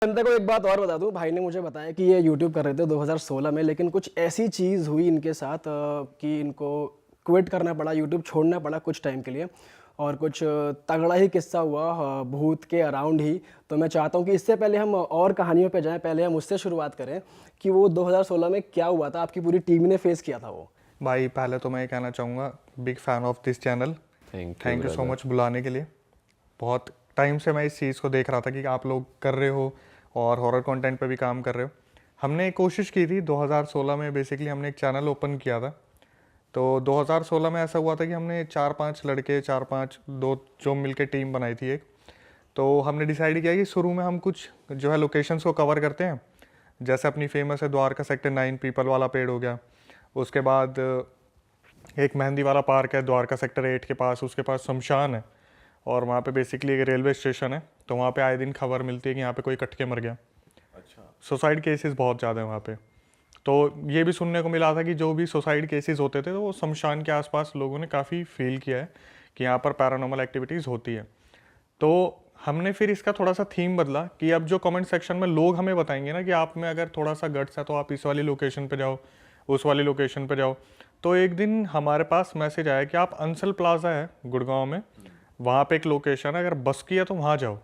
जनता को एक बात और बता दूं, भाई ने मुझे बताया कि ये यूट्यूब कर रहे थे 2016 में, लेकिन कुछ ऐसी चीज़ हुई इनके साथ कि इनको क्विट करना पड़ा, यूट्यूब छोड़ना पड़ा कुछ टाइम के लिए। और कुछ तगड़ा ही किस्सा हुआ भूत के अराउंड ही। तो मैं चाहता हूं कि इससे पहले हम और कहानियों पे जाएं, पहले हम उससे शुरुआत करें कि वो 2016 में क्या हुआ था, आपकी पूरी टीम ने फेस किया था वो। भाई पहले तो मैं ये कहना चाहूँगा, big fan of this channel. Thank you so much बुलाने के लिए। बहुत टाइम से मैं इस चीज़ को देख रहा था कि आप लोग कर रहे हो और हॉरर कंटेंट पे भी काम कर रहे हो। हमने एक कोशिश की थी 2016 में, बेसिकली हमने एक चैनल ओपन किया था। तो 2016 में ऐसा हुआ था कि हमने 4-5 लड़के, 4-5 दो जो मिलके टीम बनाई थी एक। तो हमने डिसाइड किया कि शुरू में हम कुछ जो है लोकेशंस को कवर करते हैं। जैसे अपनी फेमस है द्वारका सेक्टर 9 पीपल वाला पेड़ हो गया। उसके बाद एक मेहंदी वाला पार्क है द्वारका सेक्टर 8 के पास, उसके पास शमशान है और वहाँ पे बेसिकली एक रेलवे स्टेशन है। तो वहाँ पे आए दिन खबर मिलती है कि यहाँ पे कोई कट के मर गया। अच्छा। सुसाइड केसेस बहुत ज़्यादा है वहाँ पे। तो ये भी सुनने को मिला था कि जो भी सुसाइड केसेस होते थे तो वो शमशान के आसपास लोगों ने काफ़ी फील किया है कि यहाँ पर पैरानॉर्मल एक्टिविटीज़ होती है। तो हमने फिर इसका थोड़ा सा थीम बदला कि अब जो कमेंट सेक्शन में लोग हमें बताएंगे ना कि आप में अगर थोड़ा सा गट्स है तो आप इस वाली लोकेशन पे जाओ, उस वाली लोकेशन पे जाओ। तो एक दिन हमारे पास मैसेज आया कि आप अंसल प्लाजा है गुड़गांव में, वहाँ पे एक लोकेशन है, अगर बस की है तो वहाँ जाओ।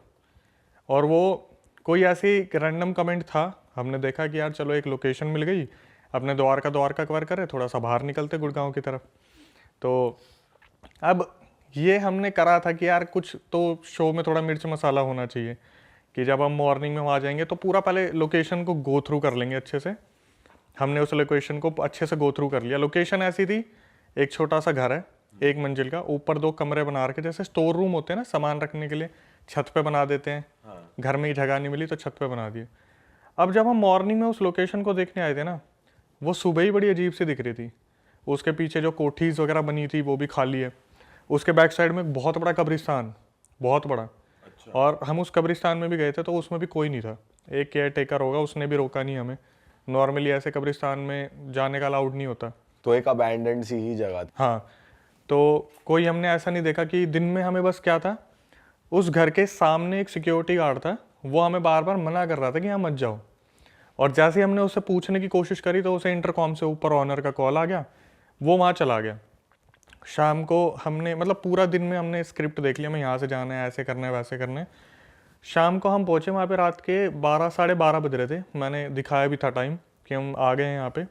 और वो कोई ऐसी रैंडम कमेंट था, हमने देखा कि यार चलो एक लोकेशन मिल गई, अपने द्वारका कवर करे, थोड़ा सा बाहर निकलते गुड़गांव की तरफ। तो अब ये हमने करा था कि यार कुछ तो शो में थोड़ा मिर्च मसाला होना चाहिए कि जब हम मॉर्निंग में वहाँ जाएंगे तो पूरा पहले लोकेशन को गो थ्रू कर लेंगे अच्छे से। हमने उस लोकेशन को अच्छे से गो थ्रू कर लिया। लोकेशन ऐसी थी, एक छोटा सा घर है 1 मंजिल का, ऊपर 2 कमरे बना रखे, जैसे स्टोर रूम होते हैं ना सामान रखने के लिए, छत पे बना देते हैं। हाँ। घर में ही जगह नहीं मिली तो छत पे बना दिए। अब जब हम मॉर्निंग में उस लोकेशन को देखने आए थे ना, वो सुबह ही बड़ी अजीब सी दिख रही थी। उसके पीछे जो कोठीज वगैरह बनी थी वो भी खाली है। उसके बैक साइड में एक बहुत बड़ा कब्रिस्तान, बहुत बड़ा। अच्छा। और हम उस कब्रिस्तान में भी गए थे तो उसमें भी कोई नहीं था। एक केयर टेकर होगा, उसने भी रोका नहीं हमें। नॉर्मली ऐसे कब्रिस्तान में जाने का अलाउड नहीं होता। तो एक अबैंडन्ड सी ही जगह थी। हाँ, तो कोई हमने ऐसा नहीं देखा कि दिन में हमें बस क्या था, उस घर के सामने एक सिक्योरिटी गार्ड था, वो हमें बार बार मना कर रहा था कि यहाँ मत जाओ। और जैसे ही हमने उससे पूछने की कोशिश करी तो उसे इंटरकॉम से ऊपर ऑनर का कॉल आ गया, वो वहाँ चला गया। शाम को हमने मतलब पूरा दिन में हमने स्क्रिप्ट देख लिया, हमें यहाँ से जाना है, ऐसे करना है, वैसे करना है। शाम को हम पहुँचे वहाँ पे, रात के 12 साढ़े 12 बज रहे थे, मैंने दिखाया भी था टाइम कि हम आ गए हैं यहाँ पे।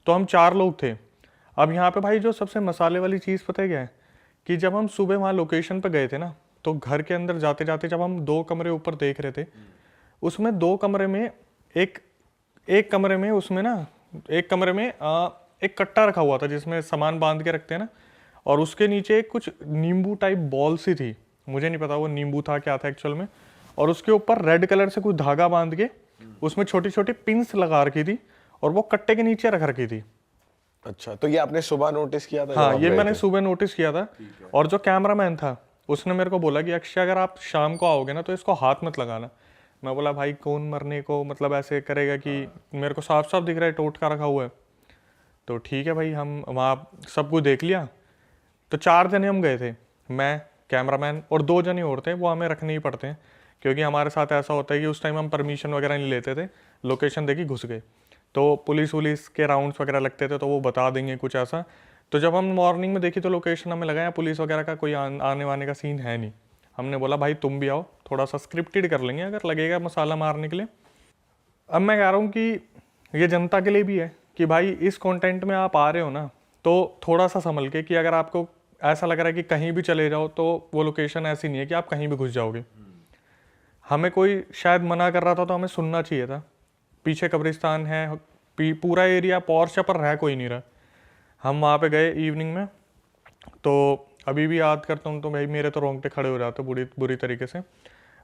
तो हम 4 लोग थे। अब यहाँ पे भाई जो सबसे मसाले वाली चीज़ पता है क्या है, कि जब हम सुबह वहाँ लोकेशन पे गए थे ना, तो घर के अंदर जाते जाते जब हम 2 कमरे ऊपर देख रहे थे, उसमें 2 कमरे में एक कमरे में उसमें ना, एक कमरे में एक कट्टा रखा हुआ था जिसमें सामान बांध के रखते हैं ना, और उसके नीचे कुछ नींबू टाइप बॉल सी थी, मुझे नहीं पता वो नींबू था क्या था एक्चुअल में। और उसके ऊपर रेड कलर से कुछ धागा बांध के उसमें छोटी छोटी पिंस लगा रखी थी और वो कट्टे के नीचे रख रखी थी। अच्छा, तो ये आपने सुबह नोटिस किया था? हाँ, ये मैंने सुबह नोटिस किया था। और जो कैमरामैन था उसने मेरे को बोला कि अक्षय अगर आप शाम को आओगे ना तो इसको हाथ मत लगाना। मैं बोला भाई कौन मरने को मतलब ऐसे करेगा कि मेरे को साफ साफ दिख रहा है टोटका रखा हुआ है। तो ठीक है भाई, हम वहाँ सब कुछ देख लिया। तो 4 जने हम गए थे, मैं, कैमरामैन और 2 जने और थे, वो हमें रखने ही पड़ते हैं क्योंकि हमारे साथ ऐसा होता है कि उस टाइम हम परमिशन वगैरह नहीं लेते थे, लोकेशन देखी घुस गए। तो पुलिस वुलिस के राउंड्स वगैरह लगते थे तो वो बता देंगे कुछ ऐसा। तो जब हम मॉर्निंग में देखी तो लोकेशन हमें लगा पुलिस वगैरह का कोई आने वाने का सीन है नहीं। हमने बोला भाई तुम भी आओ, थोड़ा सा स्क्रिप्टेड कर लेंगे अगर लगेगा मसाला मारने के लिए। अब मैं कह रहा हूँ कि ये जनता के लिए भी है कि भाई इस कंटेंट में आप आ रहे हो ना, तो थोड़ा सा संभल के, कि अगर आपको ऐसा लग रहा है कि कहीं भी चले जाओ तो वो लोकेशन ऐसी नहीं है कि आप कहीं भी घुस जाओगे। हमें कोई शायद मना कर रहा था तो हमें सुनना चाहिए था। पीछे कब्रिस्तान है, पूरा एरिया पॉर्श पर रह कोई नहीं रहा। हम वहाँ पे गए इवनिंग में, तो अभी भी याद करता हूँ तो भाई मेरे तो रोंगटे खड़े हो जाते बुरी तरीके से।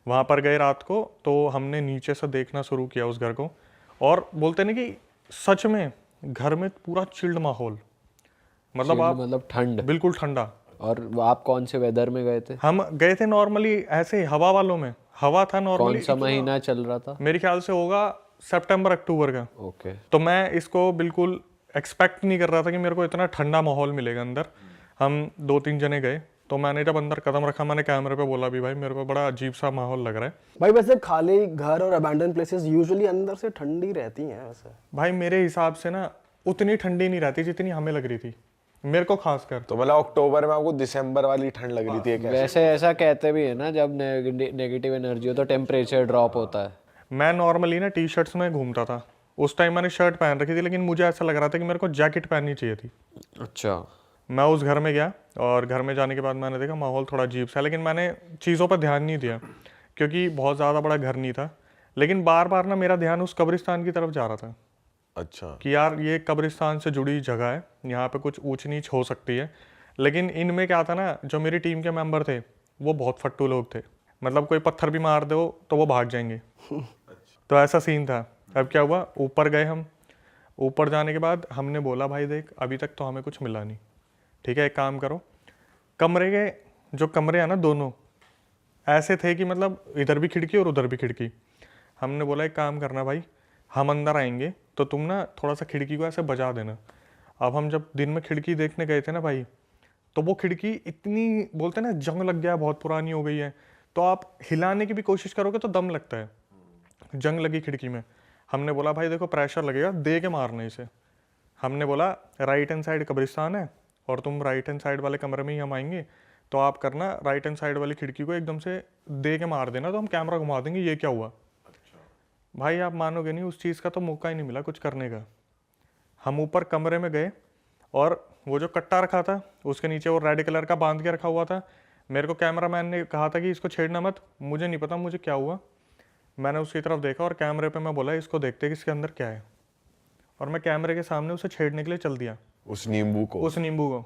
वहाँ पर गए रात को, तो हमने नीचे से देखना शुरू किया उस घर को, और बोलते नहीं कि सच में घर में पूरा चिल्ड माहौल, मतलब आप मतलब ठंड, बिल्कुल ठंडा। और आप कौन से वेदर में गए थे? हम गए थे नॉर्मली ऐसे हवा वालों में, हवा था नॉर्मली। कौन सा महीना चल रहा था? मेरे ख्याल से होगा सितंबर अक्टूबर का। ओके। तो मैं इसको बिल्कुल एक्सपेक्ट नहीं कर रहा था कि मेरे को इतना ठंडा माहौल मिलेगा अंदर। हम 2-3 जने गए, तो मैंने जब अंदर कदम रखा, मैंने कैमरे पे बोला भी भाई मेरे को बड़ा अजीब सा माहौल लग रहा है। भाई वैसे खाली घर और अबैंडन प्लेसेस यूजुअली अंदर से ठंडी रहती हैं वैसे। भाई मेरे हिसाब से ना उतनी ठंडी नहीं रहती जितनी हमें लग रही थी, मेरे को खासकर। तो मतलब अक्टूबर में आपको दिसंबर वाली ठंड लग रही थी एक ऐसे? वैसे ऐसा कहते भी है ना, जब नेगेटिव एनर्जी हो तो टेम्परेचर ड्रॉप होता है। मैं नॉर्मली ना टी शर्ट्स में घूमता था, उस टाइम मैंने शर्ट पहन रखी थी, लेकिन मुझे ऐसा लग रहा था कि मेरे को जैकेट पहननी चाहिए थी। अच्छा। मैं उस घर में गया और घर में जाने के बाद मैंने देखा माहौल थोड़ा अजीब सा, लेकिन मैंने चीज़ों पर ध्यान नहीं दिया क्योंकि बहुत ज़्यादा बड़ा घर नहीं था। लेकिन बार बार ना मेरा ध्यान उस कब्रिस्तान की तरफ जा रहा था। अच्छा। कि यार ये कब्रिस्तान से जुड़ी जगह है, यहाँ पे कुछ ऊंच नीच हो सकती है। लेकिन इनमें क्या था ना, जो मेरी टीम के मेंबर थे वो बहुत फट्टू लोग थे, मतलब कोई पत्थर भी मार दो तो वो भाग जाएंगे। तो ऐसा सीन था। अब क्या हुआ, ऊपर गए हम। ऊपर जाने के बाद हमने बोला भाई देख अभी तक तो हमें कुछ मिला नहीं, ठीक है एक काम करो, कमरे के जो कमरे हैं ना दोनों ऐसे थे कि मतलब इधर भी खिड़की और उधर भी खिड़की। हमने बोला एक काम करना भाई, हम अंदर आएंगे तो तुम ना थोड़ा सा खिड़की को ऐसे बजा देना। अब हम जब दिन में खिड़की देखने गए थे ना भाई, तो वो खिड़की इतनी बोलते ना जंग लग गया, बहुत पुरानी हो गई है, तो आप हिलाने की भी कोशिश करोगे तो दम लगता है, जंग लगी खिड़की में। हमने बोला भाई देखो प्रेशर लगेगा, दे के मारना इसे। हमने बोला राइट हैंड साइड कब्रिस्तान है और तुम राइट हैंड साइड वाले कमरे में ही हम आएंगे, तो आप करना राइट हैंड साइड वाली खिड़की को एकदम से दे के मार देना, तो हम कैमरा घुमा देंगे। ये क्या हुआ भाई, आप मानोगे नहीं, उस चीज़ का तो मौका ही नहीं मिला कुछ करने का। हम ऊपर कमरे में गए और वो जो कट्टा रखा था उसके नीचे वो रेड कलर का बांध के रखा हुआ था। मेरे को कैमरामैन ने कहा था कि इसको छेड़ना मत, मुझे नहीं पता मुझे क्या हुआ, मैंने उसकी तरफ देखा और कैमरे पे मैं बोला इसको देखते कि इसके अंदर क्या है, और मैं कैमरे के सामने उसे छेड़ने के लिए चल दिया, उस नींबू को।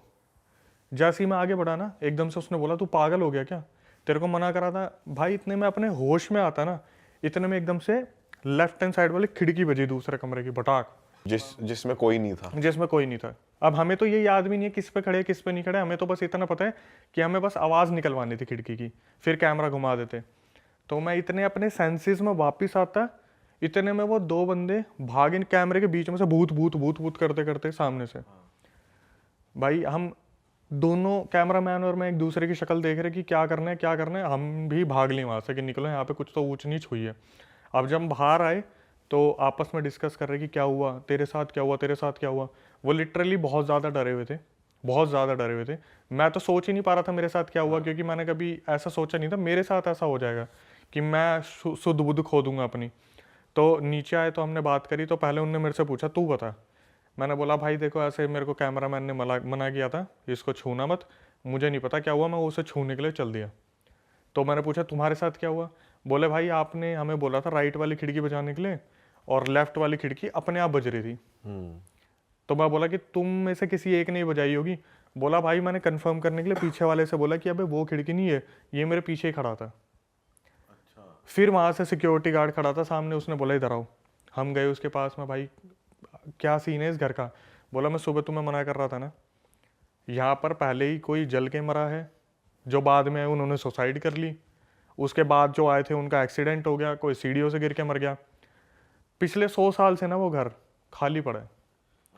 जैसे ही मैं आगे बढ़ा ना, एकदम से उसने बोला तू पागल हो गया क्या, तेरे को मना करा था। भाई इतने में अपने होश में आता ना, इतने में एकदम से लेफ्ट हैंड साइड वाली खिड़की बजी दूसरे कमरे की, बटाक, जिसमें कोई नहीं था। अब हमें तो ये याद भी नहीं है किस पे खड़े किस पे नहीं खड़े, हमें तो बस इतना पता है कि हमें बस आवाज़ निकलवानी थी खिड़की की, फिर कैमरा घुमा देते। तो मैं इतने अपने सेंसेस में वापस आता, इतने में वो दो बंदे भाग इन कैमरे के बीच में से भूत भूत भूत भूत करते करते सामने से। भाई हम दोनों कैमरामैन और मैं एक दूसरे की शक्ल देख रहे कि क्या करना है, हम भी भाग लिए वहाँ से कि निकलो यहाँ पे कुछ तो ऊंच नीच हुई है। अब जब हम बाहर आए तो आपस में डिस्कस कर रहे कि क्या हुआ तेरे साथ, क्या हुआ तेरे साथ, क्या हुआ। वो लिटरली बहुत ज़्यादा डरे हुए थे। मैं तो सोच ही नहीं पा रहा था मेरे साथ क्या हुआ, क्योंकि मैंने कभी ऐसा सोचा नहीं था मेरे साथ ऐसा हो जाएगा कि मैं शुद्ध बुद्ध खो दूंगा अपनी। तो नीचे आए तो हमने बात करी, तो पहले उनने मेरे से पूछा तू बता। मैंने बोला भाई देखो ऐसे मेरे को कैमरामैन ने मना किया था, इसको छूना मत, मुझे नहीं पता क्या हुआ, मैं उसे छूने के लिए चल दिया। तो मैंने पूछा तुम्हारे साथ क्या हुआ, बोले भाई आपने हमें बोला था राइट वाली खिड़की बजाने के लिए और लेफ्ट वाली खिड़की अपने आप बज रही थी। तो मैं बोला कि तुम में से किसी एक ने बजाई होगी। बोला भाई मैंने कंफर्म करने के लिए पीछे वाले से बोला कि अबे वो खिड़की नहीं है, ये मेरे पीछे ही खड़ा था। अच्छा। फिर वहाँ से सिक्योरिटी गार्ड खड़ा था सामने, उसने बोला इधर आओ। हम गए उसके पास में, भाई क्या सीन है इस घर का। बोला मैं सुबह तुम्हें मना कर रहा था ना, यहाँ पर पहले ही कोई जल के मरा है, जो बाद में उन्होंने सुसाइड कर ली, उसके बाद जो आए थे उनका एक्सीडेंट हो गया, कोई सीढ़ियों से गिर के मर गया। पिछले 100 साल से ना वो घर खाली पड़ा है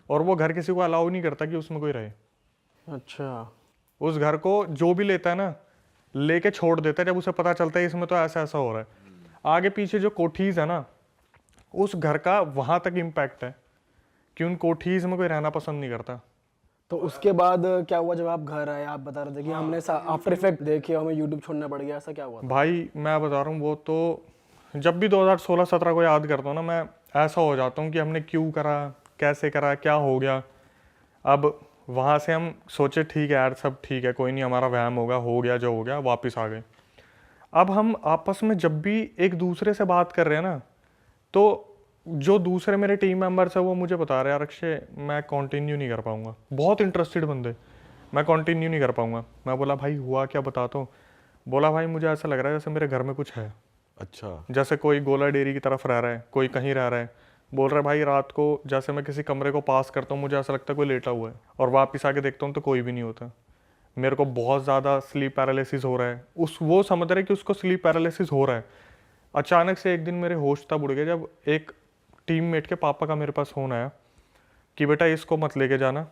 और वो घर किसी को अलाउ नहीं करता कि उसमें कोई रहे। अच्छा। उस घर को जो भी लेता है ना लेके छोड़ देता है, जब उसे पता चलता है इसमें तो ऐसा ऐसा हो रहा है। आगे पीछे जो कोठीज है ना, उस घर का वहां तक इम्पैक्ट है कि उन कोठीज में कोई रहना पसंद नहीं करता। तो उसके बाद क्या हुआ जब आप घर आए, आप बता रहे थे कि हमने आफ्टर इफेक्ट देखे, हमें यूट्यूब छोड़ना पड़ गया, ऐसा क्या हुआ था? भाई मैं बता रहा हूँ, वो तो जब भी 2016-17 को याद करता हूँ ना, मैं ऐसा हो जाता हूँ कि हमने क्यों करा, कैसे करा, क्या हो गया। अब वहाँ से हम सोचे ठीक है यार सब ठीक है, कोई नहीं, हमारा वहम होगा, हो गया जो हो गया, वापस आ गए। अब हम आपस में जब भी एक दूसरे से बात कर रहे हैं ना, तो जो दूसरे मेरे टीम मेंबर्स है वो मुझे बता रहे हैं यार अक्षय मैं कंटिन्यू नहीं कर पाऊंगा, बहुत इंटरेस्टेड बंदे, मैं कंटिन्यू नहीं कर पाऊंगा। मैं बोला भाई हुआ क्या बता। तो बोला भाई मुझे ऐसा लग रहा है जैसे मेरे घर में कुछ है। अच्छा। जैसे कोई गोला डेयरी की तरफ रह रहा है, कोई कहीं रह रहा है। बोल रहा है भाई रात को जैसे मैं किसी कमरे को पास करता हूँ मुझे ऐसा लगता है कोई लेटा हुआ है, और वापस आके देखता हूँ तो कोई भी नहीं होता। मेरे को बहुत ज़्यादा स्लीप पैरालिसिस हो रहा है। वो समझ रहे कि उसको स्लीप पैरालिसिस हो रहा है। अचानक से एक दिन मेरे होश तब उड़ गए जब एक टीममेट के पापा का मेरे पास फ़ोन आया कि बेटा इसको मत लेके जाना,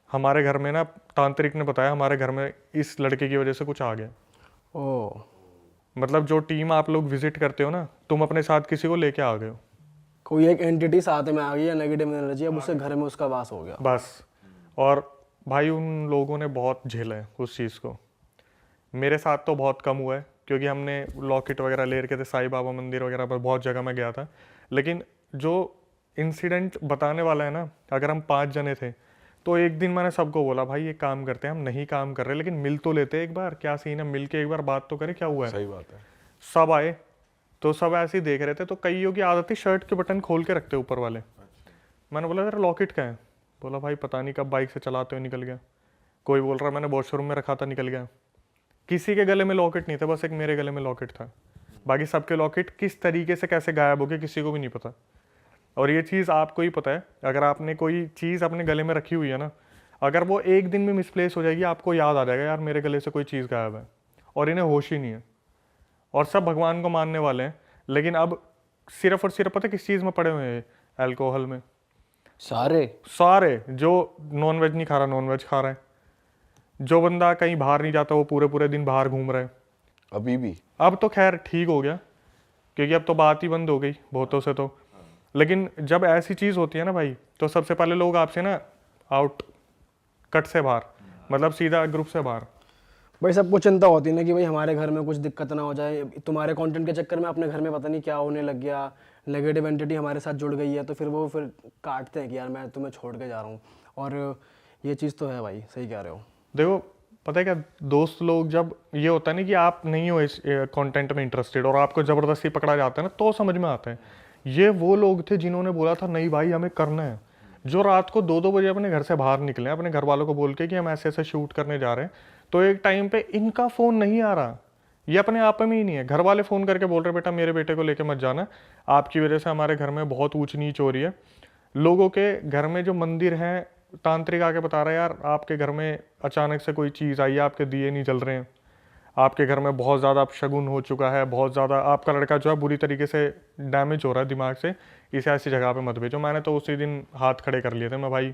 हमारे घर में ना तांत्रिक ने बताया हमारे घर में इस लड़के की वजह से कुछ आ गया। ओ, मतलब जो टीम आप लोग विजिट करते हो ना, तुम अपने साथ किसी को लेके आ गए हो कोई एक एंटिटी साथ में आ गई है, नेगेटिव एनर्जी, अब उससे घर में उसका वास हो गया। बस। और भाई उन लोगों ने बहुत झेला है उस चीज़ को। मेरे साथ तो बहुत कम हुआ है क्योंकि हमने लॉकेट वगैरह ले रखे थे, साईं बाबा मंदिर वगैरह पर बहुत जगह मैं गया था। लेकिन जो इंसिडेंट बताने वाला है ना, अगर हम 5 जने थे तो एक दिन मैंने सबको बोला भाई एक काम करते हैं, हम नहीं काम कर रहे लेकिन मिल तो लेते हैं एक बार, क्या सीन है, मिल के एक बार बात तो करें क्या हुआ है। सही बात है। सब आए तो सब ऐसे ही देख रहे थे, तो कईयों की आदत थी शर्ट के बटन खोल के रखते ऊपर वाले। मैंने बोला तेरा लॉकेट कहाँ है? बोला भाई पता नहीं कब बाइक से चलाते हुए निकल गया। कोई बोल रहा मैंने वॉशरूम में रखा था निकल गया। किसी के गले में लॉकेट नहीं था, बस एक मेरे गले में लॉकेट था। बाकी सबके लॉकेट किस तरीके से कैसे गायब हो गए किसी को भी नहीं पता। और ये चीज़ आपको ही पता है, अगर आपने कोई चीज़ अपने गले में रखी हुई है ना, अगर वो एक दिन में मिसप्लेस हो जाएगी आपको याद आ जाएगा यार मेरे गले से कोई चीज़ गायब है, और इन्हें होश ही नहीं है। और सब भगवान को मानने वाले हैं, लेकिन अब सिर्फ और सिर्फ पता है किस चीज़ में पड़े हुए हैं? अल्कोहल में। सारे जो नॉन वेज नहीं खा रहा नॉन वेज खा रहा है, जो बंदा कहीं बाहर नहीं जाता वो पूरे पूरे दिन बाहर घूम रहा है अभी भी। अब तो खैर ठीक हो गया क्योंकि अब तो बात ही बंद हो गई बहुतों से तो। लेकिन जब ऐसी चीज़ होती है ना भाई, तो सबसे पहले लोग आपसे ना आउट कट से बाहर, मतलब सीधा ग्रुप से बाहर। भाई सबको चिंता होती है ना कि भाई हमारे घर में कुछ दिक्कत ना हो जाए, तुम्हारे कंटेंट के चक्कर में अपने घर में पता नहीं क्या होने लग गया, नेगेटिव एंटिटी हमारे साथ जुड़ गई है, तो फिर काटते हैं कि यार मैं तुम्हें छोड़ के जा रहा हूँ। और ये चीज़ तो है भाई, सही कह रहे हो। देखो पता है क्या, दोस्त लोग जब ये होता है ना कि आप नहीं हो इस कंटेंट में इंटरेस्टेड और आपको ज़बरदस्ती पकड़ा जाता है ना, तो समझ में आता है। ये वो लोग थे जिन्होंने बोला था नहीं भाई हमें करना है, जो रात को 2-2 बजे अपने घर से बाहर निकले अपने घर वालों को बोल के कि हम ऐसे ऐसे शूट करने जा रहे हैं। तो एक टाइम पे इनका फ़ोन नहीं आ रहा, ये अपने आप में ही नहीं है, घर वाले फ़ोन करके बोल रहे बेटा मेरे बेटे को लेके मत जाना, आपकी वजह से हमारे घर में बहुत ऊंच नीच हो रही है। लोगों के घर में जो मंदिर हैं, तांत्रिक आके बता रहा है यार आपके घर में अचानक से कोई चीज़ आई है, आपके दिए नहीं जल रहे हैं, आपके घर में बहुत ज़्यादा अपशगुन हो चुका है, बहुत ज़्यादा आपका लड़का जो है बुरी तरीके से डैमेज हो रहा है दिमाग से, इसे ऐसी जगह पे मत भेजो। मैंने तो उसी दिन हाथ खड़े कर लिए थे, मैं भाई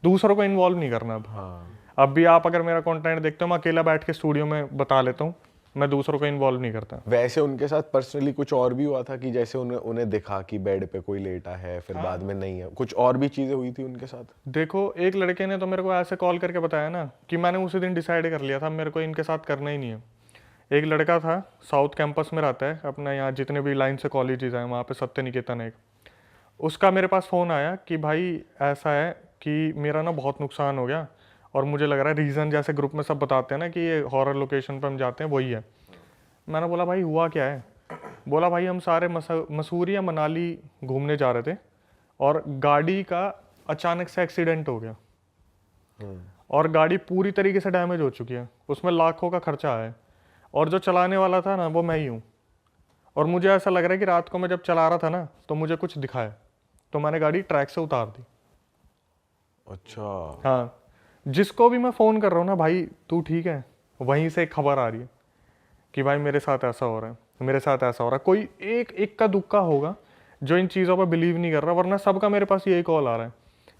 दूसरों को इन्वॉल्व नहीं करना अब। अब भी आप अगर मेरा कंटेंट देखते हो, मैं अकेला बैठ के स्टूडियो में बता लेता हूँ, मैं दूसरों को इन्वॉल्व नहीं करता। वैसे उनके साथ पर्सनली कुछ और भी हुआ था कि जैसे उन्हें दिखा कि बेड पे कोई लेटा है, फिर बाद में नहीं है, कुछ और भी चीजें हुई थी उनके साथ? देखो एक लड़के ने तो मेरे को ऐसे कॉल करके बताया ना कि मैंने उसी दिन डिसाइड कर लिया था मेरे को इनके साथ करना ही नहीं है। एक लड़का था, साउथ कैंपस में रहता है अपना, यहाँ जितने भी लाइन से कॉलेजेस हैं वहाँ पे सत्य निकेतन एक, उसका मेरे पास फ़ोन आया कि भाई ऐसा है कि मेरा ना बहुत नुकसान हो गया और मुझे लग रहा है रीज़न जैसे ग्रुप में सब बताते हैं ना कि ये हॉरर लोकेशन पर हम जाते हैं वही है। मैंने बोला भाई हुआ क्या है? बोला भाई हम सारे मसूरी या मनाली घूमने जा रहे थे और गाड़ी का अचानक से एक्सीडेंट हो गया और गाड़ी पूरी तरीके से डैमेज हो चुकी है, उसमें लाखों का खर्चा आया है और जो चलाने वाला था ना वो मैं ही हूँ। और मुझे ऐसा लग रहा है कि रात को मैं जब चला रहा था ना तो मुझे कुछ दिखाया, तो मैंने गाड़ी ट्रैक से उतार दी। अच्छा। हाँ, जिसको भी मैं फ़ोन कर रहा हूँ ना भाई तू ठीक है, वहीं से एक खबर आ रही है कि भाई मेरे साथ ऐसा हो रहा है, मेरे साथ ऐसा हो रहा है। कोई एक का दुक्का होगा जो इन चीज़ों पर बिलीव नहीं कर रहा, वरना सबका मेरे पास यही कॉल आ रहा है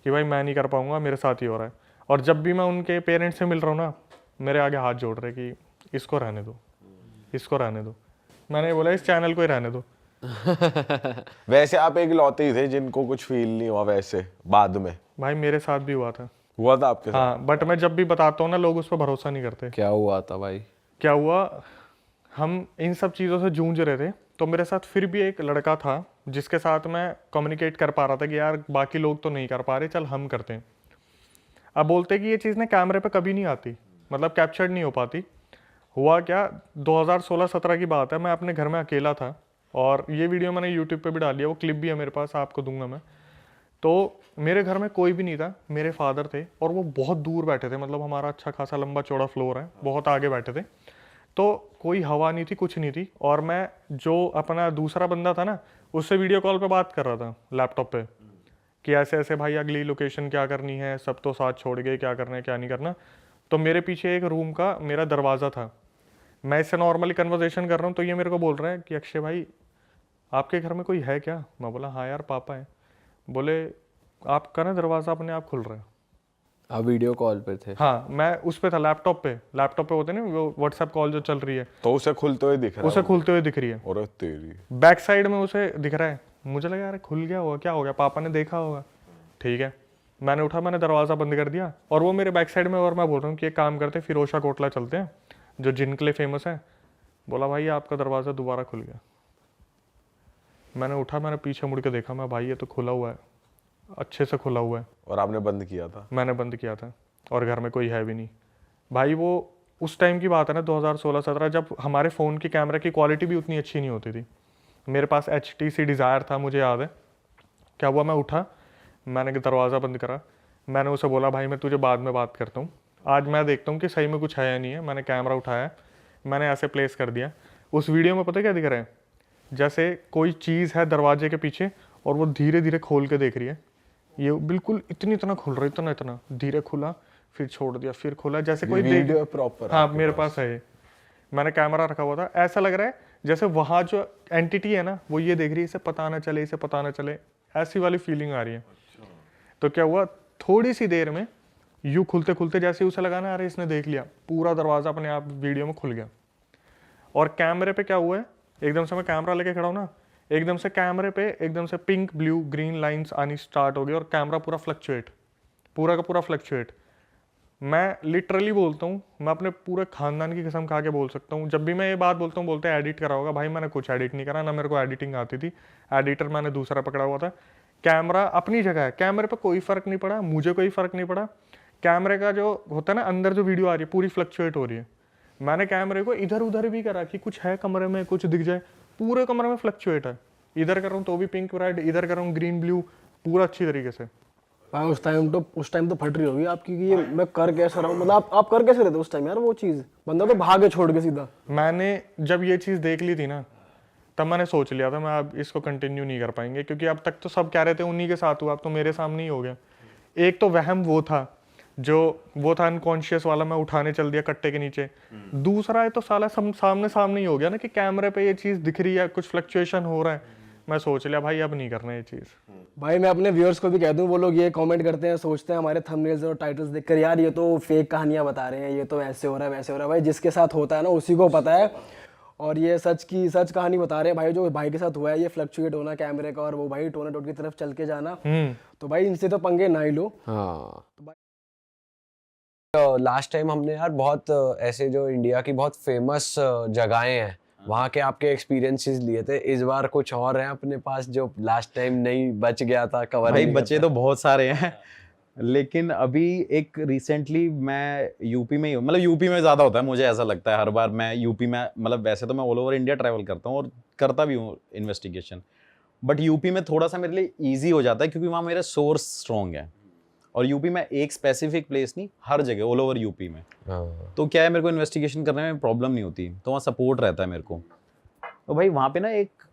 कि भाई मैं नहीं कर पाऊंगा, मेरे साथ ही हो रहा है। और जब भी मैं उनके पेरेंट्स से मिल रहा हूँ ना, मेरे आगे हाथ जोड़ रहे कि इसको रहने दो, इसको रहने दो। मैंने बोला इस चैनल को ही रहने दो। वैसे आप एक लौते ही थे जिनको कुछ फील नहीं हुआ वैसे बाद में? भाई मेरे साथ भी हुआ था आपके साथ? हाँ, बट मैं जब भी बताता हूँ ना लोग उस पर भरोसा नहीं करते। क्या हुआ था भाई? क्या हुआ, हम इन सब चीज़ों से जूझ रहे थे, तो मेरे साथ फिर भी एक लड़का था जिसके साथ मैं कम्युनिकेट कर पा रहा था कि यार बाकी लोग तो नहीं कर पा रहे, चल हम करते हैं। अब बोलते कि ये चीज़ ना कैमरे पे कभी नहीं आती, मतलब कैप्चर्ड नहीं हो पाती। हुआ क्या, 2016-17 की बात है, मैं अपने घर में अकेला था और ये वीडियो मैंने यूट्यूब पे भी डाली है, वो क्लिप भी है मेरे पास, आपको दूंगा मैं। तो मेरे घर में कोई भी नहीं था, मेरे फादर थे और वो बहुत दूर बैठे थे, मतलब हमारा अच्छा खासा लंबा चौड़ा फ्लोर है, बहुत आगे बैठे थे, तो कोई हवा नहीं थी, कुछ नहीं थी। और मैं जो अपना दूसरा बंदा था ना, उससे वीडियो कॉल पे बात कर रहा था लैपटॉप पे कि ऐसे ऐसे भाई अगली लोकेशन क्या करनी है, सब तो साथ छोड़ गए, क्या करना है क्या नहीं करना। तो मेरे पीछे एक रूम का मेरा दरवाज़ा था, मैं इससे नॉर्मली कन्वर्सेशन कर रहा हूँ, तो ये मेरे को बोल रहा है कि अक्षय भाई आपके घर में कोई है क्या? मैं बोला हाँ यार पापा है। बोले आपका ना दरवाज़ा अपने आप खुल रहा है। आप वीडियो कॉल पे थे? हाँ, मैं उस पे था, लैपटॉप पे होते ना वो व्हाट्सएप कॉल जो चल रही है, तो उसे खुलते हुए दिख रहा उसे है खुलते हुए दिख रही है, और तेरी बैक साइड में उसे दिख रहा है। मुझे लगा यार खुल गया होगा, क्या हो गया, पापा ने देखा होगा। ठीक है, मैंने उठा, मैंने दरवाज़ा बंद कर दिया और वो मेरे बैक साइड में, और मैं बोल रहा हूँ कि एक काम करते, फिरोशा कोटला चलते हैं जो जिन के लिए फेमस है। बोला भाई आपका दरवाज़ा दोबारा खुल गया। मैंने उठा, मैंने पीछे मुड़ के देखा, मैं भाई ये तो खुला हुआ है, अच्छे से खुला हुआ है। और आपने बंद किया था? मैंने बंद किया था और घर में कोई है भी नहीं। भाई वो उस टाइम की बात है ना, 2016-17, जब हमारे फ़ोन की कैमरा की क्वालिटी भी उतनी अच्छी नहीं होती थी। मेरे पास HTC डिज़ायर था, मुझे याद है। क्या हुआ, मैं उठा, मैंने दरवाज़ा बंद करा, मैंने उसे बोला भाई मैं तुझे बाद में बात करता हूँ, आज मैं देखता हूँ कि सही में कुछ है या नहीं है। मैंने कैमरा उठाया, मैंने ऐसे प्लेस कर दिया। उस वीडियो में पता क्या दिख रहा है, जैसे कोई चीज़ है दरवाजे के पीछे और वो धीरे धीरे खोल के देख रही है। ये बिल्कुल इतना खुल रहा है, इतना धीरे खुला, फिर छोड़ दिया, फिर खुला, जैसे कोई वीडियो प्रॉपर? हाँ मेरे पास है ये, मैंने कैमरा रखा हुआ था। ऐसा लग रहा है जैसे वहाँ जो एंटिटी है ना वो ये देख रही है, इसे पता ना चले, इसे पता ना चले, ऐसी वाली फीलिंग आ रही है। तो क्या हुआ, थोड़ी सी देर में यूँ खुलते खुलते जैसे उसे लगा ना अरे इसने देख लिया, पूरा दरवाज़ा अपने आप वीडियो में खुल गया। और कैमरे पे क्या हुआ है, एकदम से मैं कैमरा लेके खड़ा हूँ ना, एकदम से कैमरे पे एकदम से पिंक ब्लू ग्रीन लाइंस आनी स्टार्ट हो गई और कैमरा पूरा फ्लक्चुएट, पूरा का पूरा फ्लक्चुएट। मैं लिटरली बोलता हूँ, मैं अपने पूरे खानदान की कसम खा के बोल सकता हूँ, जब भी मैं ये बात बोलता हूँ बोलते हैं एडिट करा होगा। भाई मैंने कुछ एडिट नहीं करा, ना मेरे को एडिटिंग आती थी, एडिटर मैंने दूसरा पकड़ा हुआ था। कैमरा अपनी जगह है, कैमरे पे कोई फ़र्क नहीं पड़ा, मुझे कोई फ़र्क नहीं पड़ा। कैमरे का जो होता है ना अंदर जो वीडियो आ रही है पूरी फ्लक्चुएट हो रही है। मैंने कैमरे को इधर उधर भी करा कि कुछ है कमरे में, कुछ दिख जाए, पूरे कमरे में फ्लक्चुएट है। इधर कर रहा हूँ तो भी पिंक रेड, इधर कर रहा हूँ ग्रीन ब्लू, पूरा अच्छी तरीके से। भाई उस टाइम तो फट रही होगी आपकी कि ये मैं कर कैसे रहा हूँ, मतलब आप कर कैसे रहे थे उस टाइम यार? वो चीज़ बंदा तो भागे छोड़ के सीधा। मैंने जब ये चीज़ देख ली थी ना, तब मैंने सोच लिया था मैं अब इसको कंटिन्यू नहीं कर पाएंगे, क्योंकि अब तक तो सब कह रहे थे उन्हीं के साथ हुआ, अब तो मेरे सामने ही हो गया। एक तो वहम वो था, वो था अनकॉन्शियस वाला, मैं उठाने चल दिया कट्टे के नीचे। दूसरा है तो साला सामने ही हो गया ना कि कैमरे पे ये चीज़ दिख रही है, कुछ फ्लक्चुएशन हो रहा है। मैं सोच लिया भाई अब नहीं करना ये चीज़। भाई मैं अपने व्यूअर्स को भी कह दूं, वो लोग ये कमेंट करते हैं, सोचते हैं हमारे थंबनेल्स और टाइटल्स देखकर यार ये तो फेक कहानियां बता रहे हैं, ये तो ऐसे हो रहा है वैसे हो रहा है। भाई जिसके साथ होता है ना उसी को पता है, और ये सच कहानी बता रहे हैं भाई। जो भाई के साथ हुआ है ये फ्लक्चुएट होना कैमरे का, और वो भाई टोनाडोट की तरफ चल के जाना, तो भाई इनसे तो पंगे ना ही लो। हाँ। लास्ट टाइम हमने यार बहुत ऐसे जो इंडिया की बहुत फेमस जगहें हैं वहाँ के आपके एक्सपीरियंसेस लिए थे। इस बार कुछ और है अपने पास जो लास्ट टाइम नहीं बच गया था, कवर भाई नहीं बचे करता। तो बहुत सारे हैं लेकिन अभी एक रिसेंटली मैं यूपी में ही हूँ, मतलब यूपी में ज़्यादा होता है मुझे ऐसा लगता है। हर बार मैं यूपी में, मतलब वैसे तो मैं ऑल ओवर इंडिया ट्रैवल करता हूँ और करता भी हूँ इन्वेस्टिगेशन, बट यूपी में थोड़ा सा मेरे लिए ईजी हो जाता है क्योंकि वहाँ मेरे सोर्स स्ट्रॉन्ग है। और यूपी में एक स्पेसिफिक प्लेस नहीं, हर जगह ऑल ओवर यूपी में। तो क्या है, मेरे को इन्वेस्टिगेशन करने में प्रॉब्लम नहीं होती, तो वहाँ सपोर्ट रहता है मेरे को। तो भाई वहाँ पे ना एक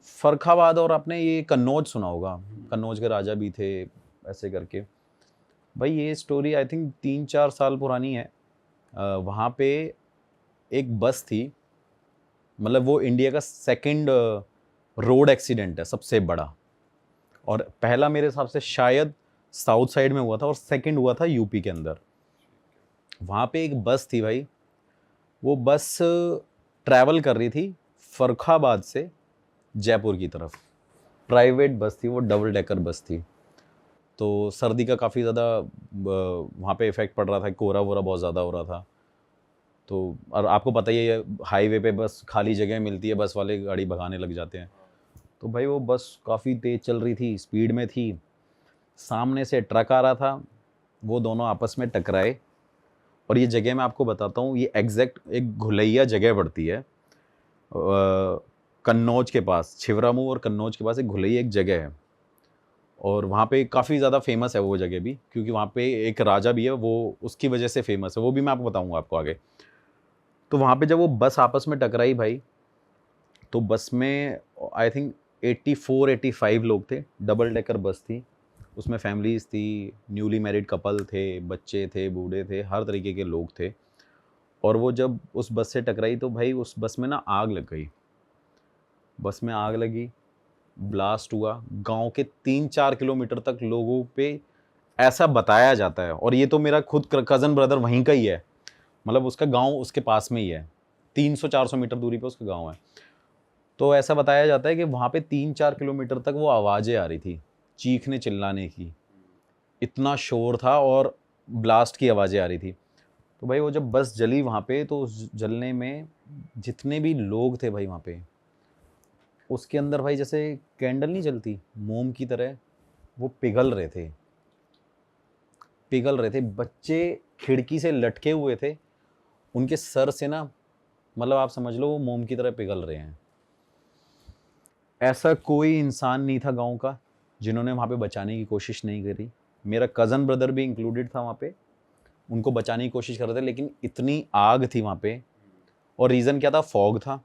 फर्रुखाबाद, और आपने ये कन्नौज सुना होगा, कन्नौज के राजा भी थे ऐसे करके। भाई ये स्टोरी आई थिंक 3-4 साल पुरानी है। वहाँ पे एक बस थी, मतलब वो इंडिया का सेकंड रोड एक्सीडेंट है सबसे बड़ा, और पहला मेरे हिसाब से शायद साउथ साइड में हुआ था और सेकंड हुआ था यूपी के अंदर। वहाँ पे एक बस थी भाई, वो बस ट्रैवल कर रही थी फर्रुखाबाद से जयपुर की तरफ। प्राइवेट बस थी वो, डबल डेकर बस थी। तो सर्दी का काफ़ी ज़्यादा वहाँ पे इफ़ेक्ट पड़ रहा था, कोहरा वोरा बहुत ज़्यादा हो रहा था। तो और आपको पता ही है हाईवे पे बस खाली जगह मिलती है, बस वाले गाड़ी भगाने लग जाते हैं। तो भाई वो बस काफ़ी तेज़ चल रही थी, स्पीड में थी, सामने से ट्रक आ रहा था, वो दोनों आपस में टकराए। और ये जगह मैं आपको बताता हूँ, ये एग्जैक्ट एक घुलैया जगह पड़ती है कन्नौज के पास, छिबरामऊ और कन्नौज के पास एक घुलैया एक जगह है। और वहाँ पे काफ़ी ज़्यादा फेमस है वो जगह भी, क्योंकि वहाँ पे एक राजा भी है, वो उसकी वजह से फेमस है, वो भी मैं आपको बताऊँगा आपको आगे। तो वहाँ पे जब वो बस आपस में टकराई भाई, तो बस में आई थिंक 84-85 लोग थे, डबल डेकर बस थी, उसमें फैमिलीज़ थी, न्यूली मैरिड कपल थे, बच्चे थे, बूढ़े थे, हर तरीके के लोग थे। और वो जब उस बस से टकराई तो भाई उस बस में ना आग लग गई, बस में आग लगी, ब्लास्ट हुआ, गांव के 3-4 किलोमीटर तक लोगों पे ऐसा बताया जाता है। और ये तो मेरा खुद कज़न ब्रदर वहीं का ही है, मतलब उसका गांव उसके पास में ही है, 300-400 मीटर दूरी पे उसका गांव है। तो ऐसा बताया जाता है कि वहाँ पे 3-4 किलोमीटर तक वो आवाज़ें आ रही थी, चीखने चिल्लाने की, इतना शोर था और ब्लास्ट की आवाज़ें आ रही थी। तो भाई वो जब बस जली वहाँ पे, तो उस जलने में जितने भी लोग थे भाई वहाँ पे, उसके अंदर भाई जैसे कैंडल नहीं जलती मोम की तरह, वो पिघल रहे थे, पिघल रहे थे। बच्चे खिड़की से लटके हुए थे, उनके सर से ना, मतलब आप समझ लो वो मोम की तरह पिघल रहे हैं। ऐसा कोई इंसान नहीं था गांव का जिन्होंने वहाँ पे बचाने की कोशिश नहीं करी। मेरा कज़न ब्रदर भी इंक्लूडेड था वहाँ पे, उनको बचाने की कोशिश कर रहे थे, लेकिन इतनी आग थी वहाँ पे। और रीज़न क्या था? फॉग था,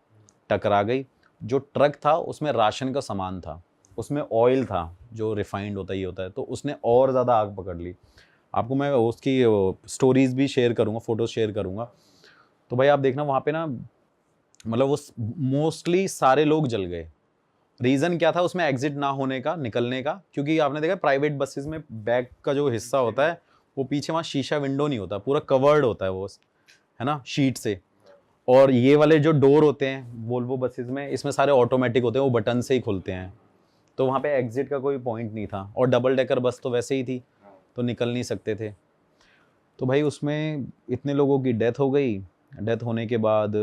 टकरा गई। जो ट्रक था उसमें राशन का सामान था, उसमें ऑयल था जो रिफाइंड होता ही होता है, तो उसने और ज़्यादा आग पकड़ ली। आपको मैं उसकी स्टोरीज भी शेयर करूँगा, फ़ोटोज़ शेयर करूँगा। तो भाई आप देखना वहाँ पे ना, मतलब वो मोस्टली सारे लोग जल गए। रीज़न क्या था उसमें एग्जिट ना होने का, निकलने का? क्योंकि आपने देखा प्राइवेट बसेस में बैक का जो हिस्सा होता है, वो पीछे वहाँ शीशा विंडो नहीं होता, पूरा कवर्ड होता है वो, है ना, शीट से। और ये वाले जो डोर होते हैं वोल्वो बसेस में, इसमें सारे ऑटोमेटिक होते हैं, वो बटन से ही खुलते हैं। तो वहाँ पे एग्जिट का कोई पॉइंट नहीं था, और डबल डेकर बस तो वैसे ही थी, तो निकल नहीं सकते थे। तो भाई उसमें इतने लोगों की डेथ हो गई। डेथ होने के बाद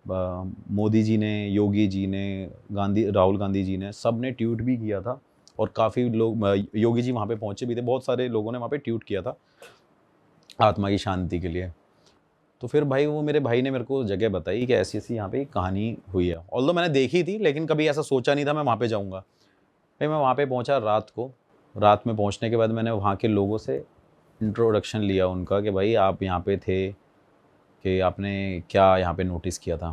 मोदी जी ने, योगी जी ने, राहुल गांधी जी ने, सब ने ट्वीट भी किया था। और काफ़ी लोग, योगी जी वहाँ पे पहुँचे भी थे, बहुत सारे लोगों ने वहाँ पे ट्वीट किया था आत्मा की शांति के लिए। तो फिर भाई वो मेरे भाई ने मेरे को जगह बताई कि ऐसी ऐसी यहाँ पे कहानी हुई है। ऑल्दो मैंने देखी थी, लेकिन कभी ऐसा सोचा नहीं था मैं वहाँ पे जाऊँगा। भाई मैं वहाँ पे पहुँचा रात को। रात में पहुँचने के बाद मैंने वहाँ के लोगों से इंट्रोडक्शन लिया उनका कि भाई आप यहाँ पे थे, कि आपने क्या यहाँ पे नोटिस किया था?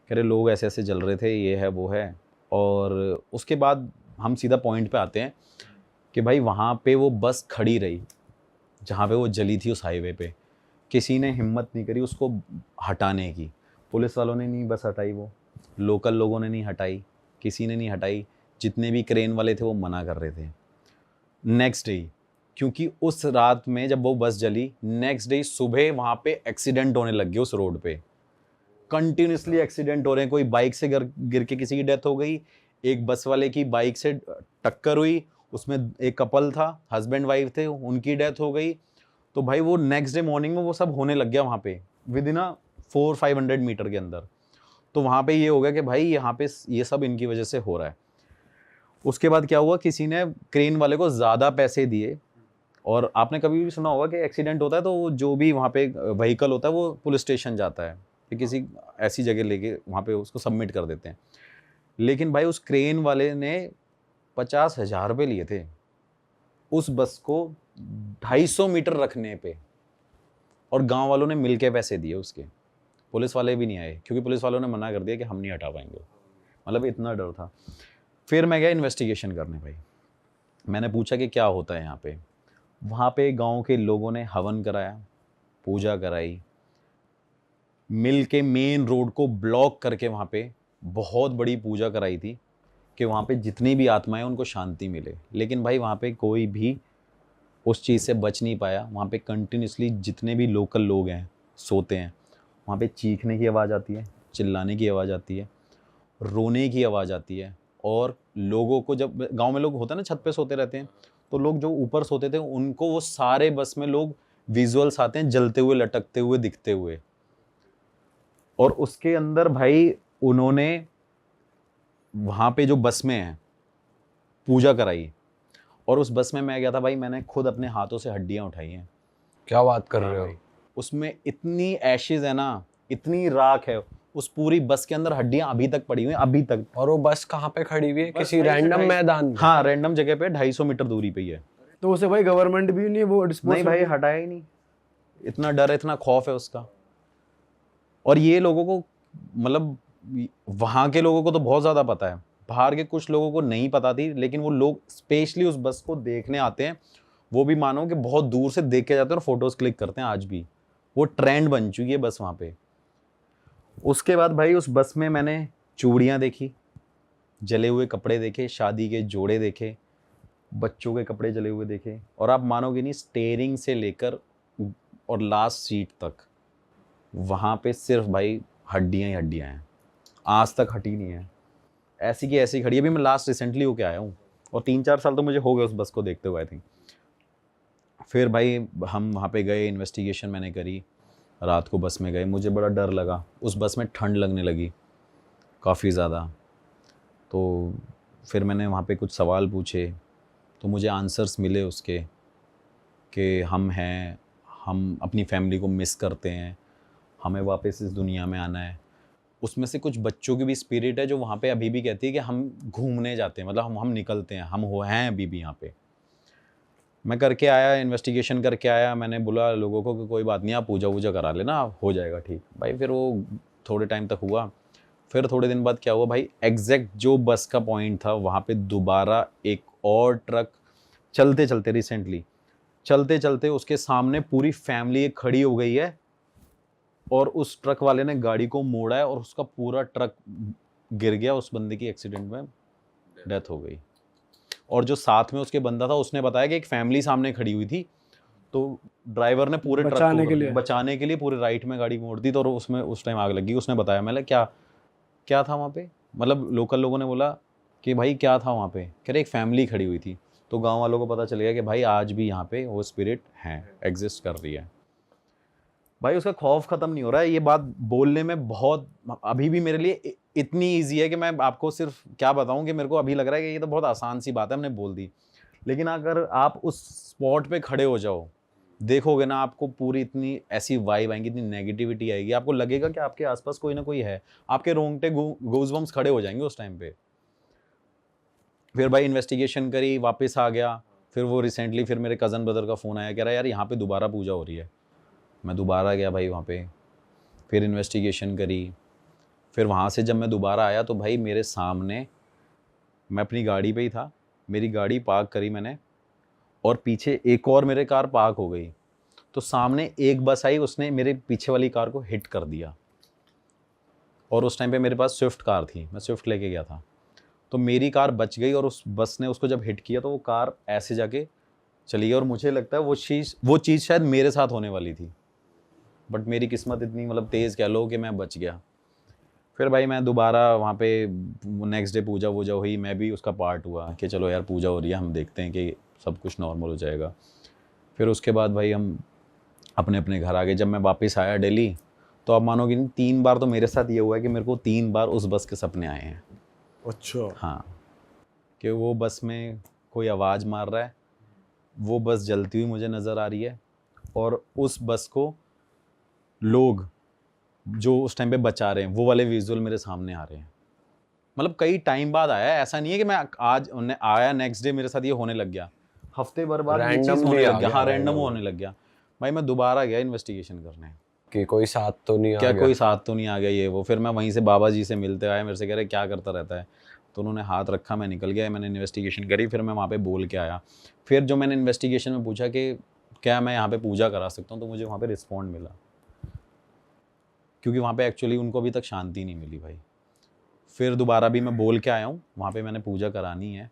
कह रहे लोग ऐसे ऐसे जल रहे थे, ये है वो है। और उसके बाद हम सीधा पॉइंट पे आते हैं कि भाई वहाँ पे वो बस खड़ी रही जहाँ पे वो जली थी, उस हाईवे पे। किसी ने हिम्मत नहीं करी उसको हटाने की। पुलिस वालों ने नहीं बस हटाई, वो लोकल लोगों ने नहीं हटाई, किसी ने नहीं हटाई। जितने भी क्रेन वाले थे वो मना कर रहे थे। नेक्स्ट डे, क्योंकि उस रात में जब वो बस जली, नेक्स्ट डे सुबह वहाँ पे एक्सीडेंट होने लग गए उस रोड पे। कंटिन्यूसली एक्सीडेंट हो रहे हैं। कोई बाइक से गिर के किसी की डेथ हो गई, एक बस वाले की बाइक से टक्कर हुई, उसमें एक कपल था, हस्बैंड वाइफ थे, उनकी डेथ हो गई। तो भाई वो नेक्स्ट डे मॉर्निंग में वो सब होने लग गया वहाँ पे, विद इन 400-500 मीटर के अंदर। तो वहाँ पे ये हो गया कि भाई यहाँ पे ये सब इनकी वजह से हो रहा है। उसके बाद क्या हुआ, किसी ने क्रेन वाले को ज़्यादा पैसे दिए। और आपने कभी भी सुना होगा कि एक्सीडेंट होता है तो वो जो भी वहाँ पे व्हीकल होता है वो पुलिस स्टेशन जाता है, कि किसी ऐसी जगह लेके वहाँ पे उसको सबमिट कर देते हैं। लेकिन भाई उस क्रेन वाले ने 50,000 रुपये लिए थे उस बस को 250 मीटर रखने पे, और गांव वालों ने मिलके पैसे दिए उसके। पुलिस वाले भी नहीं आए, क्योंकि पुलिस वालों ने मना कर दिया कि हम नहीं हटा पाएंगे। मतलब इतना डर था। फिर मैं गया इन्वेस्टिगेशन करने। भाई मैंने पूछा कि क्या होता है यहाँ पे। वहाँ पे गांव के लोगों ने हवन कराया, पूजा कराई, मिल के मेन रोड को ब्लॉक करके वहाँ पे बहुत बड़ी पूजा कराई थी कि वहाँ पे जितनी भी आत्माएं उनको शांति मिले। लेकिन भाई वहाँ पे कोई भी उस चीज़ से बच नहीं पाया। वहाँ पे कंटिन्यूसली जितने भी लोकल लोग हैं सोते हैं, वहाँ पे चीखने की आवाज़ आती है, चिल्लाने की आवाज़ आती है, रोने की आवाज़ आती है। और लोगों को, जब गांव में लोग होते हैं ना छत पे सोते रहते हैं, तो लोग जो ऊपर सोते थे उनको वो सारे बस में लोग विजुअल्स आते हैं जलते हुए, लटकते हुए, दिखते हुए। और उसके अंदर भाई उन्होंने वहाँ पे जो बस में है पूजा कराई। और उस बस में मैं गया था भाई, मैंने खुद अपने हाथों से हड्डियाँ उठाई हैं। क्या बात कर रहे हो? उसमें इतनी एशेज है ना, इतनी राख है, उस पूरी बस के अंदर हड्डियाँ अभी तक पड़ी हुई हैं, अभी तक। और वो बस कहाँ पे खड़ी हुई है? बस किसी भाई से रैंडम 250 मैदान में? हाँ, रैंडम जगह पे 250 मीटर दूरी पे ही है। तो उसे भाई गवर्नमेंट भी नहीं वो डिस्पोज नहीं भाई, हटाया ही नहीं। इतना डर है, इतना खौफ है उसका। और ये लोगों को, मतलब वहाँ के लोगों को तो बहुत ज़्यादा पता है, बाहर के कुछ लोगों को नहीं पता थी। लेकिन वो लोग स्पेशली उस बस को देखने आते हैं, वो भी मानो कि बहुत दूर से देख के जाते हैं और फोटोज़ क्लिक करते हैं। आज भी वो ट्रेंड बन चुकी है बस वहाँ पे। उसके बाद भाई उस बस में मैंने चूड़ियाँ देखी, जले हुए कपड़े देखे, शादी के जोड़े देखे, बच्चों के कपड़े जले हुए देखे, और आप मानोगे नहीं, स्टेयरिंग से लेकर और लास्ट सीट तक वहाँ पे सिर्फ भाई हड्डियाँ ही हड्डियाँ हैं, आज तक हटी नहीं है, ऐसी की ऐसी खड़ी है। अभी मैं लास्ट रिसेंटली होके आया हूँ और 3-4 साल तो मुझे हो गए उस बस को देखते हुए आई थिंक। फिर भाई हम वहाँ पे गए, इन्वेस्टिगेशन मैंने करी, रात को बस में गए, मुझे बड़ा डर लगा, उस बस में ठंड लगने लगी काफ़ी ज़्यादा। तो फिर मैंने वहाँ पे कुछ सवाल पूछे, तो मुझे आंसर्स मिले उसके कि हम हैं, हम अपनी फैमिली को मिस करते हैं, हमें वापस इस दुनिया में आना है। उसमें से कुछ बच्चों की भी स्पिरिट है जो वहाँ पे अभी भी कहती है कि हम घूमने जाते हैं, मतलब हम निकलते हैं, हम हैं अभी भी यहाँ पे। मैं करके आया, इन्वेस्टिगेशन करके आया, मैंने बोला लोगों को कि कोई बात नहीं, आप पूजा वूजा करा लेना, हो जाएगा ठीक भाई। फिर वो थोड़े टाइम तक हुआ, फिर थोड़े दिन बाद क्या हुआ भाई, एग्जैक्ट जो बस का पॉइंट था वहाँ पे दोबारा एक और ट्रक चलते चलते, रिसेंटली चलते चलते उसके सामने पूरी फैमिली एक खड़ी हो गई है, और उस ट्रक वाले ने गाड़ी को मोड़ा है और उसका पूरा ट्रक गिर गया, उस बंदे की एक्सीडेंट में डेथ हो गई। और जो साथ में उसके बंदा था उसने बताया कि एक फैमिली सामने खड़ी हुई थी, तो ड्राइवर ने पूरे ट्रक को बचाने के लिए पूरे राइट में गाड़ी मोड़ दी, तो उसमें उस टाइम आग लगी। उसने बताया, मैंने क्या था वहाँ पे, मतलब लोकल लोगों ने बोला कि भाई क्या था वहाँ पे, कह रहे एक फैमिली खड़ी हुई थी। तो गांव वालों को पता चल गया कि भाई आज भी यहाँ पे वो स्पिरिट है, एग्जिस्ट कर रही है। भाई उसका खौफ ख़त्म नहीं हो रहा है। ये बात बोलने में बहुत अभी भी मेरे लिए इतनी ईजी है कि मैं आपको सिर्फ क्या बताऊं कि मेरे को अभी लग रहा है कि ये तो बहुत आसान सी बात है, हमने बोल दी। लेकिन अगर आप उस स्पॉट पे खड़े हो जाओ, देखोगे ना, आपको पूरी इतनी ऐसी वाइब आएंगी, इतनी नेगेटिविटी आएगी, आपको लगेगा कि आपके आसपास कोई ना कोई है, आपके रोंगटे गूज़बम्स खड़े हो जाएंगे उस टाइम पे। फिर भाई इन्वेस्टिगेशन करी, वापस आ गया। फिर वो रिसेंटली फिर मेरे कज़न ब्रदर का फ़ोन आया, कह रहा है यार यहाँ पे दोबारा पूजा हो रही है। मैं दोबारा गया भाई वहाँ पे, फिर इन्वेस्टिगेशन करी। फिर वहाँ से जब मैं दोबारा आया तो भाई मेरे सामने, मैं अपनी गाड़ी पे ही था, मेरी गाड़ी पार्क करी मैंने, और पीछे एक और मेरे कार पार्क हो गई, तो सामने एक बस आई, उसने मेरे पीछे वाली कार को हिट कर दिया। और उस टाइम पे मेरे पास स्विफ्ट कार थी, मैं स्विफ्ट लेके गया था, तो मेरी कार बच गई और उस बस ने उसको जब हिट किया तो वो कार ऐसे जाके चली गई। और मुझे लगता है वो चीज़ शायद मेरे साथ होने वाली थी, बट मेरी किस्मत इतनी मतलब तेज़ कह लो कि मैं बच गया। फिर भाई मैं दोबारा वहाँ पे नेक्स्ट डे पूजा वूजा हुई, मैं भी उसका पार्ट हुआ कि चलो यार पूजा हो रही है, हम देखते हैं कि सब कुछ नॉर्मल हो जाएगा। फिर उसके बाद भाई हम अपने अपने घर आ गए। जब मैं वापस आया दिल्ली, तो आप मानोगे नहीं, 3 बार तो मेरे साथ ये हुआ है कि मेरे को 3 बार उस बस के सपने आए हैं। अच्छा। हाँ, कि वो बस में कोई आवाज़ मार रहा है, वो बस जलती हुई मुझे नज़र आ रही है, और उस बस को लोग जो उस टाइम पे बचा रहे हैं, वो वाले विजुअल मेरे सामने आ रहे हैं। मतलब कई टाइम बाद आया है, ऐसा नहीं है कि मैं आज आया नेक्स्ट डे मेरे साथ ये होने लग गया, हफ्ते भर बाद ये चीज़ होने लग गया। हाँ, रैंडम होने लग गया। भाई मैं दोबारा गया इन्वेस्टिगेशन करने कि कोई साथ तो नहीं आ गया, कोई साथ तो नहीं आ गया ये वो। फिर मैं वहीं से बाबा जी से मिलते आया, मेरे से कह रहे क्या करता रहता है, तो उन्होंने हाथ रखा, मैं निकल गया, मैंने इन्वेस्टिगेशन करी। फिर मैं वहाँ पे बोल के आया। फिर जो मैंने इन्वेस्टिगेशन में पूछा कि क्या मैं यहाँ पे पूजा करा सकता हूँ, तो मुझे वहाँ पे रिस्पॉन्ड मिला, क्योंकि वहाँ पे एक्चुअली उनको अभी तक शांति नहीं मिली भाई। फिर दोबारा भी मैं बोल के आया हूँ, वहाँ पे मैंने पूजा करानी है,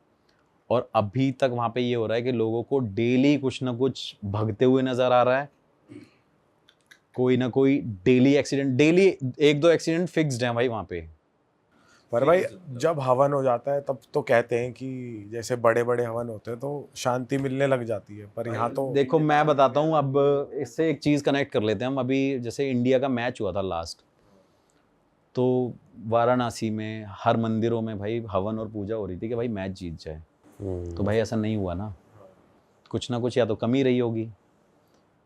और अभी तक वहाँ पे ये हो रहा है कि लोगों को डेली कुछ ना कुछ भगते हुए नज़र आ रहा है, कोई ना कोई daily accident, daily 1-2 accident fixed हैं भाई वहाँ पे। पर भाई जब हवन हो जाता है तब तो कहते हैं कि जैसे बड़े बड़े हवन होते हैं तो शांति मिलने लग जाती है, पर यहाँ तो देखो मैं बताता हूँ, अब इससे एक चीज़ कनेक्ट कर लेते हैं हम। अभी जैसे इंडिया का मैच हुआ था लास्ट, तो वाराणसी में हर मंदिरों में भाई हवन और पूजा हो रही थी कि भाई मैच जीत जाए। तो भाई ऐसा नहीं हुआ ना, कुछ ना कुछ या तो कमी रही होगी,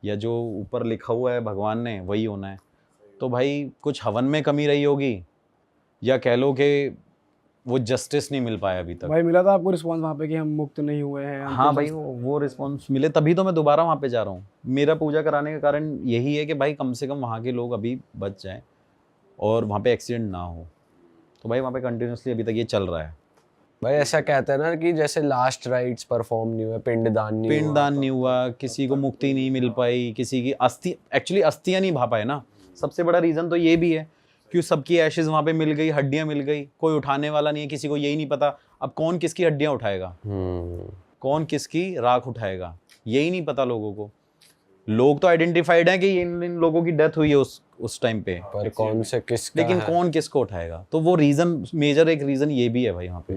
या जो ऊपर लिखा हुआ है भगवान ने वही होना है। तो भाई कुछ हवन में कमी रही होगी, या कह लो कि वो जस्टिस नहीं मिल पाया अभी तक। भाई मिला था आपको रिस्पॉन्स वहाँ पे कि हम मुक्त नहीं हुए हैं? हाँ भाई, वो रिस्पॉन्स मिले, तभी तो मैं दोबारा वहाँ पे जा रहा हूँ। मेरा पूजा कराने का कारण यही है कि भाई कम से कम वहाँ के लोग अभी बच जाएं और वहाँ पे एक्सीडेंट ना हो। तो भाई वहाँ पे कंटिन्यूसली अभी तक ये चल रहा है। भाई ऐसा कहते हैं ना कि जैसे लास्ट राइट्स परफॉर्म नहीं हुए, पिंडदान नहीं हुआ, किसी को मुक्ति नहीं मिल पाई, किसी की अस्थियाँ नहीं भा पाए ना। सबसे बड़ा रीज़न तो ये भी है कि सबकी एशेज वहाँ पे मिल गई, हड्डियाँ मिल गई, कोई उठाने वाला नहीं है, किसी को यही नहीं पता अब कौन किसकी हड्डियाँ उठाएगा। कौन किसकी राख उठाएगा, यही नहीं पता लोगों को। लोग तो आइडेंटिफाइड हैं कि इन लोगों की डेथ हुई है उस टाइम पे, पर कौन से किसका लेकिन है? कौन किसको उठाएगा, तो वो रीजन, मेजर एक रीजन ये भी है भाई वहाँ पे।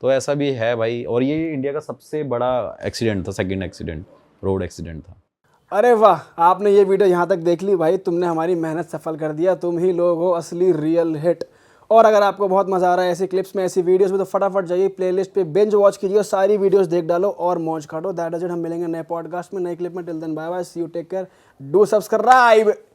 तो ऐसा भी है भाई, और ये इंडिया का सबसे बड़ा एक्सीडेंट था, सेकंड एक्सीडेंट, रोड एक्सीडेंट था। अरे वाह, आपने ये वीडियो यहाँ तक देख ली भाई, तुमने हमारी मेहनत सफल कर दिया। तुम ही लोग हो असली रियल हिट। और अगर आपको बहुत मज़ा आ रहा है ऐसी क्लिप्स में, ऐसी वीडियोस में, तो फटाफट जाइए प्लेलिस्ट पे, बिंज वॉच कीजिए, सारी वीडियोस देख डालो और मौज काटो। That is it. हम मिलेंगे नए पॉडकास्ट में, नए क्लिप में। Till then bye bye, see you, take care, do subscribe.